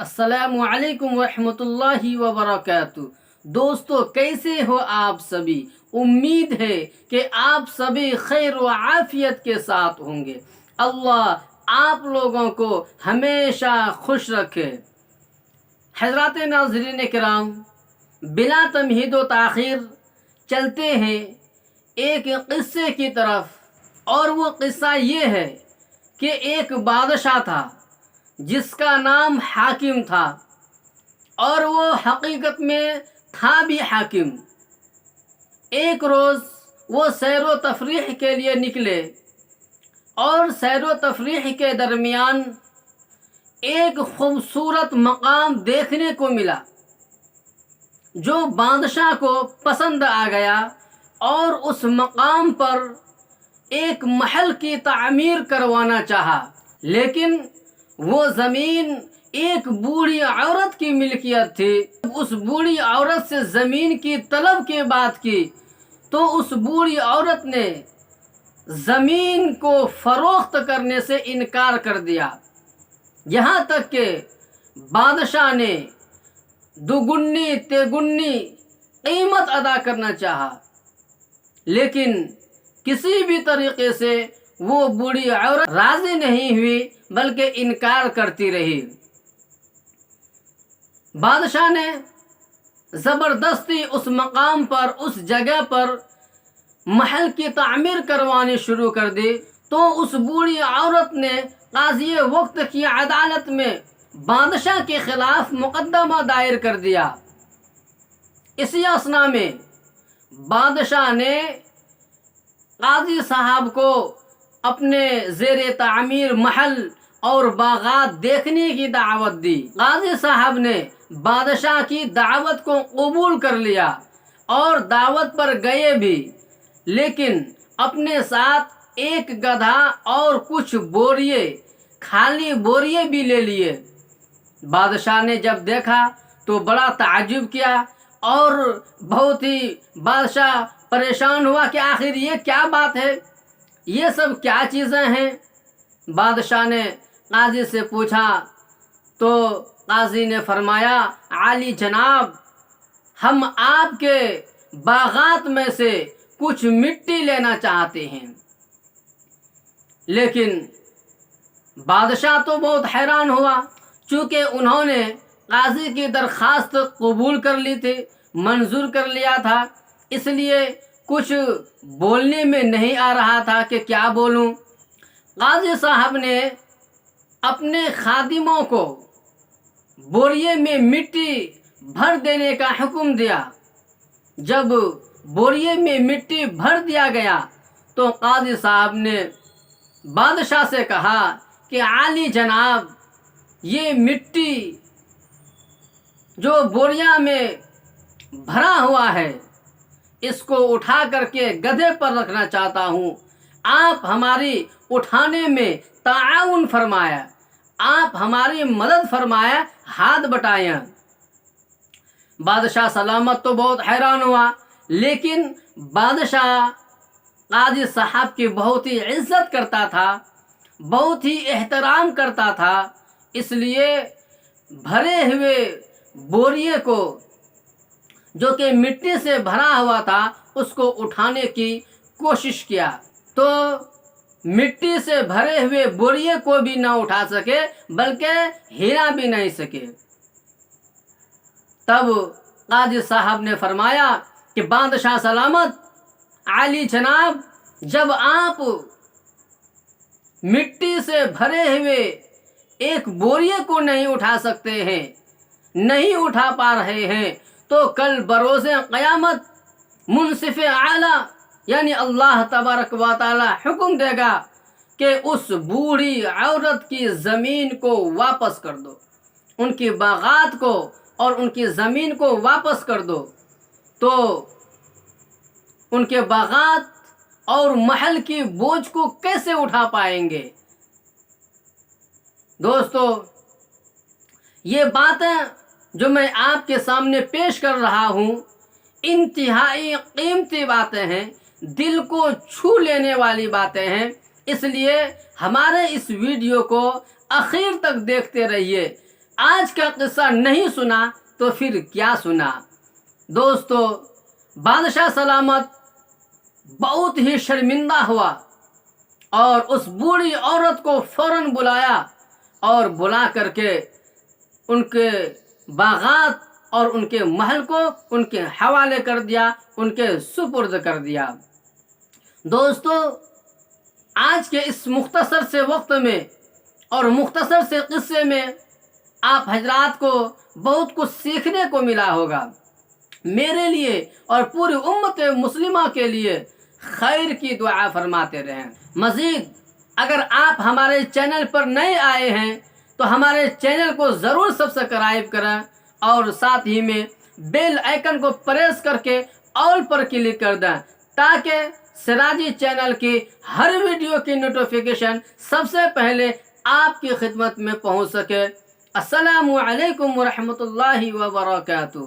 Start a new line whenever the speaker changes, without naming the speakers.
अस्सलामु अलैकुम वरहमतुल्लाहि वबरकातुहू। दोस्तों, कैसे हो आप सभी? उम्मीद है कि आप सभी खैर व आफियत के साथ होंगे। अल्लाह आप लोगों को हमेशा खुश रखे। हज़रात नाज़रीन किराम, बिला तमहीद व ताख़ीर चलते हैं एक क़िस्से की तरफ। और वो क़िस्सा ये है कि एक बादशाह था जिसका नाम हाकिम था, और वो हकीकत में था भी हाकिम। एक रोज़ वो सैर व तफरीह के लिए निकले, और सैर व तफरीह के दरमियान एक खूबसूरत मकाम देखने को मिला जो बादशाह को पसंद आ गया, और उस मकाम पर एक महल की तामीर करवाना चाहा। लेकिन वो ज़मीन एक बूढ़ी औरत की मिल्कियत थी। उस बूढ़ी औरत से ज़मीन की तलब की बात की तो उस बूढ़ी औरत ने ज़मीन को फ़रोख्त करने से इनकार कर दिया। यहाँ तक कि बादशाह ने दुगुनी तेगुनी कीमत अदा करना चाहा, लेकिन किसी भी तरीके से वो बूढ़ी औरत राज़ी नहीं हुई, बल्कि इनकार करती रही। बादशाह ने ज़बरदस्ती उस मकाम पर, उस जगह पर महल की तामीर करवानी शुरू कर दी। तो उस बूढ़ी औरत ने काज़ी वक्त की अदालत में बादशाह के ख़िलाफ़ मुकदमा दायर कर दिया। इसी असना में बादशाह ने काज़ी साहब को अपने ज़ेरे तामीर महल और बागात देखने की दावत दी। काज़ी साहब ने बादशाह की दावत को कबूल कर लिया और दावत पर गए भी, लेकिन अपने साथ एक गधा और कुछ बोरिए, खाली बोरिए भी ले लिए। बादशाह ने जब देखा तो बड़ा ताज्जुब किया, और बहुत ही बादशाह परेशान हुआ कि आखिर ये क्या बात है, ये सब क्या चीज़ें हैं। बादशाह ने काजी से पूछा तो काजी ने फरमाया, आली जनाब, हम आपके बागात में से कुछ मिट्टी लेना चाहते हैं। लेकिन बादशाह तो बहुत हैरान हुआ, चूँकि उन्होंने काजी की दरख्वास्त कबूल कर ली थी, मंजूर कर लिया था, इसलिए कुछ बोलने में नहीं आ रहा था कि क्या बोलूं। काजी साहब ने अपने खादिमों को बोरिए में मिट्टी भर देने का हुक्म दिया। जब बोरिए में मिट्टी भर दिया गया तो काजी साहब ने बादशाह से कहा कि आली जनाब, ये मिट्टी जो बोरिया में भरा हुआ है, इसको उठा करके गधे पर रखना चाहता हूँ। आप हमारी उठाने में ताआउन फरमाया, आप हमारी मदद फरमाया, हाथ बटाया। बादशाह सलामत तो बहुत हैरान हुआ, लेकिन बादशाह काजी साहब की बहुत ही इज्जत करता था, बहुत ही एहतराम करता था, इसलिए भरे हुए बोरिए को, जो कि मिट्टी से भरा हुआ था, उसको उठाने की कोशिश किया। तो मिट्टी से भरे हुए बोरिए को भी ना उठा सके, बल्कि हिला भी नहीं सके। तब काजी साहब ने फरमाया कि बादशाह सलामत, आली जनाब, जब आप मिट्टी से भरे हुए एक बोरिए को नहीं उठा सकते हैं, नहीं उठा पा रहे हैं, तो कल बरोज़े क़यामत मुनसिफ़ आला यानी अल्लाह तबारक व तआला हुक्म देगा कि उस बूढ़ी औरत की ज़मीन को वापस कर दो, उनकी बागात को और उनकी ज़मीन को वापस कर दो। तो उनके बागात और महल की बोझ को कैसे उठा पाएंगे? दोस्तों, ये बातें जो मैं आपके सामने पेश कर रहा हूँ, इंतहाई कीमती बातें हैं, दिल को छू लेने वाली बातें हैं। इसलिए हमारे इस वीडियो को आखिर तक देखते रहिए। آج کا قصہ نہیں سنا تو پھر کیا سنا؟ دوستو، بادشاہ سلامت بہت ہی شرمندہ ہوا اور اس بوڑھی عورت کو فوراً بلایا اور بلا کر کے ان کے باغات اور ان کے محل کو ان کے حوالے کر دیا، ان کے سپرد کر دیا۔ دوستو، آج کے اس مختصر سے وقت میں اور مختصر سے قصے میں آپ حضرات کو بہت کچھ سیکھنے کو ملا ہوگا۔ میرے لیے اور پوری امت مسلمہ کے لیے خیر کی دعا فرماتے رہیں۔ مزید اگر آپ ہمارے چینل پر نئے آئے ہیں تو ہمارے چینل کو ضرور سبسکرائب کریں اور ساتھ ہی میں بیل آئیکن کو پریس کر کے آل پر کلک کر دیں تاکہ سراجی چینل کی ہر ویڈیو کی نوٹیفیکیشن سب سے پہلے آپ کی خدمت میں پہنچ سکے۔ السلام علیکم ورحمۃ اللہ وبرکاتہ۔